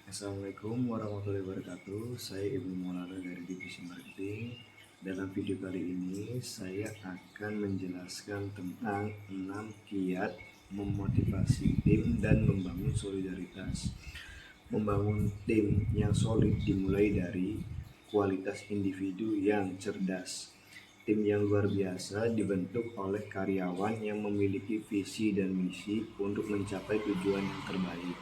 Assalamualaikum warahmatullahi wabarakatuh. Saya Ibnu Maulana dari Divisi Marketing. Dalam video kali ini saya akan menjelaskan tentang 6 kiat memotivasi tim dan membangun solidaritas. Membangun tim yang solid dimulai dari kualitas individu yang cerdas. Tim yang luar biasa dibentuk oleh karyawan yang memiliki visi dan misi untuk mencapai tujuan yang terbaik.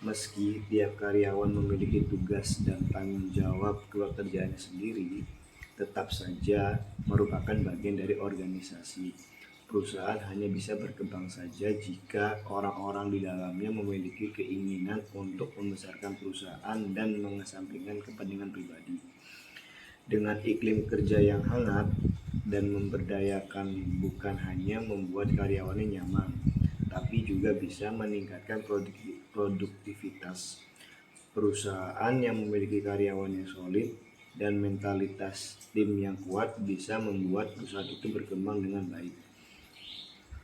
Meski tiap karyawan memiliki tugas dan tanggung jawab pekerjaannya sendiri, tetap saja merupakan bagian dari organisasi. Perusahaan hanya bisa berkembang saja jika orang-orang di dalamnya memiliki keinginan untuk membesarkan perusahaan dan mengesampingkan kepentingan pribadi. Dengan iklim kerja yang hangat dan memberdayakan bukan hanya membuat karyawannya nyaman, tapi juga bisa meningkatkan produktivitas. Perusahaan yang memiliki karyawan yang solid dan mentalitas tim yang kuat bisa membuat perusahaan itu berkembang dengan baik.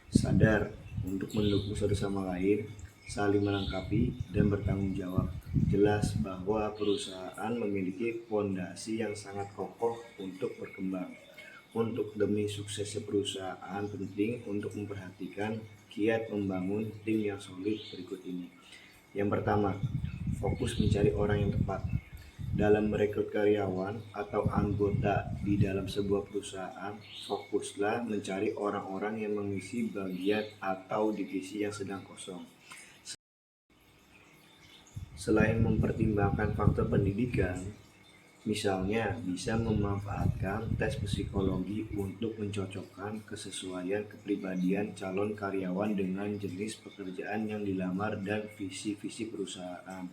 Sadar untuk mendukung satu sama lain, saling melengkapi dan bertanggung jawab. Jelas bahwa perusahaan memiliki fondasi yang sangat kokoh untuk berkembang. Untuk demi suksesnya perusahaan penting untuk memperhatikan kiat membangun tim yang solid berikut ini. Yang pertama, fokus mencari orang yang tepat. Dalam merekrut karyawan atau anggota di dalam sebuah perusahaan, fokuslah mencari orang-orang yang mengisi bagian atau divisi yang sedang kosong. Selain mempertimbangkan faktor pendidikan, misalnya bisa memanfaatkan tes psikologi untuk mencocokkan kesesuaian kepribadian calon karyawan dengan jenis pekerjaan yang dilamar dan visi-visi perusahaan.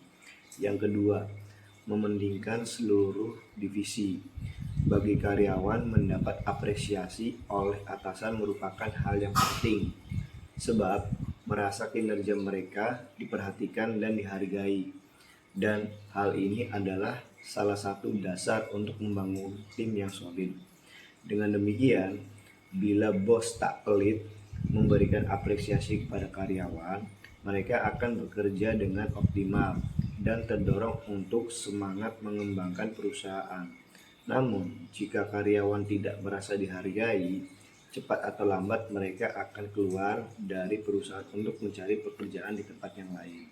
Yang kedua, mementingkan seluruh divisi. Bagi karyawan, mendapat apresiasi oleh atasan merupakan hal yang penting, sebab merasa kinerja mereka diperhatikan dan dihargai. Dan hal ini adalah salah satu dasar untuk membangun tim yang solid. Dengan demikian, bila bos tak pelit memberikan apresiasi kepada karyawan, mereka akan bekerja dengan optimal dan terdorong untuk semangat mengembangkan perusahaan. Namun, jika karyawan tidak merasa dihargai, cepat atau lambat mereka akan keluar dari perusahaan untuk mencari pekerjaan di tempat yang lain.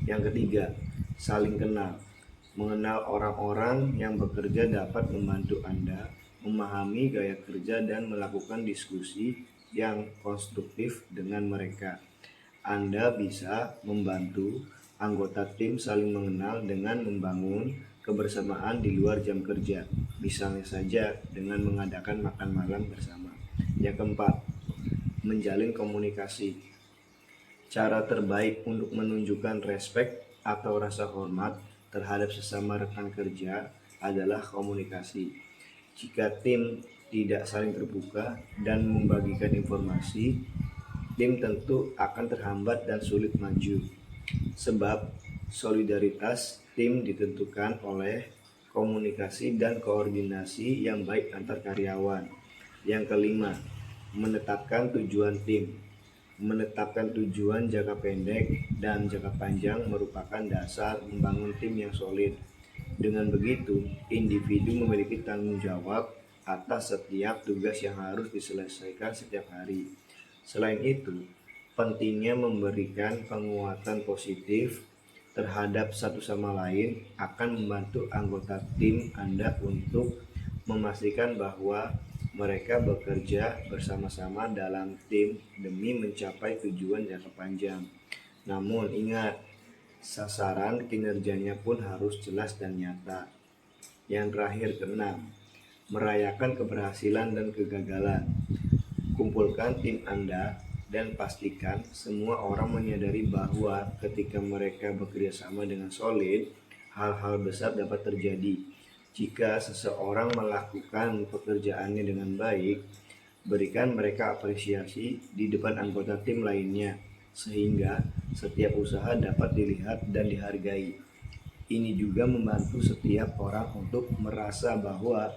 Yang ketiga, saling kenal. Mengenal orang-orang yang bekerja dapat membantu Anda memahami gaya kerja dan melakukan diskusi yang konstruktif dengan mereka. Anda bisa membantu anggota tim saling mengenal dengan membangun kebersamaan di luar jam kerja, misalnya saja dengan mengadakan makan malam bersama. Yang keempat, menjalin komunikasi. Cara terbaik untuk menunjukkan respek atau rasa hormat terhadap sesama rekan kerja adalah komunikasi. Jika tim tidak saling terbuka dan membagikan informasi, tim tentu akan terhambat dan sulit maju. Sebab solidaritas tim ditentukan oleh komunikasi dan koordinasi yang baik antar karyawan. Yang kelima, menetapkan tujuan tim. Menetapkan tujuan jangka pendek dan jangka panjang merupakan dasar membangun tim yang solid. Dengan begitu, individu memiliki tanggung jawab atas setiap tugas yang harus diselesaikan setiap hari. Selain itu, pentingnya memberikan penguatan positif terhadap satu sama lain akan membantu anggota tim Anda untuk memastikan bahwa mereka bekerja bersama-sama dalam tim demi mencapai tujuan jangka panjang. Namun ingat, sasaran kinerjanya pun harus jelas dan nyata. Yang terakhir, keenam, merayakan keberhasilan dan kegagalan. Kumpulkan tim Anda dan pastikan semua orang menyadari bahwa ketika mereka bekerja sama dengan solid, hal-hal besar dapat terjadi. Jika seseorang melakukan pekerjaannya dengan baik, berikan mereka apresiasi di depan anggota tim lainnya, sehingga setiap usaha dapat dilihat dan dihargai. Ini juga membantu setiap orang untuk merasa bahwa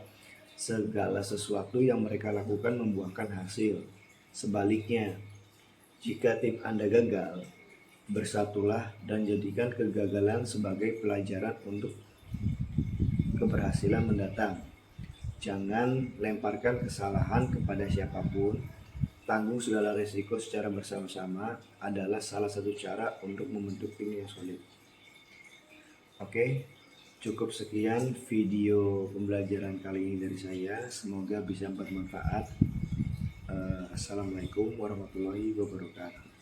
segala sesuatu yang mereka lakukan membuahkan hasil. Sebaliknya, jika tim Anda gagal, Bersatulah dan jadikan kegagalan sebagai pelajaran untuk keberhasilan mendatang. Jangan lemparkan kesalahan kepada siapapun. Tanggung segala risiko secara bersama-sama adalah salah satu cara untuk membentuk tim yang solid. Oke, cukup sekian video pembelajaran kali ini dari saya. Semoga bisa bermanfaat. Assalamualaikum warahmatullahi wabarakatuh.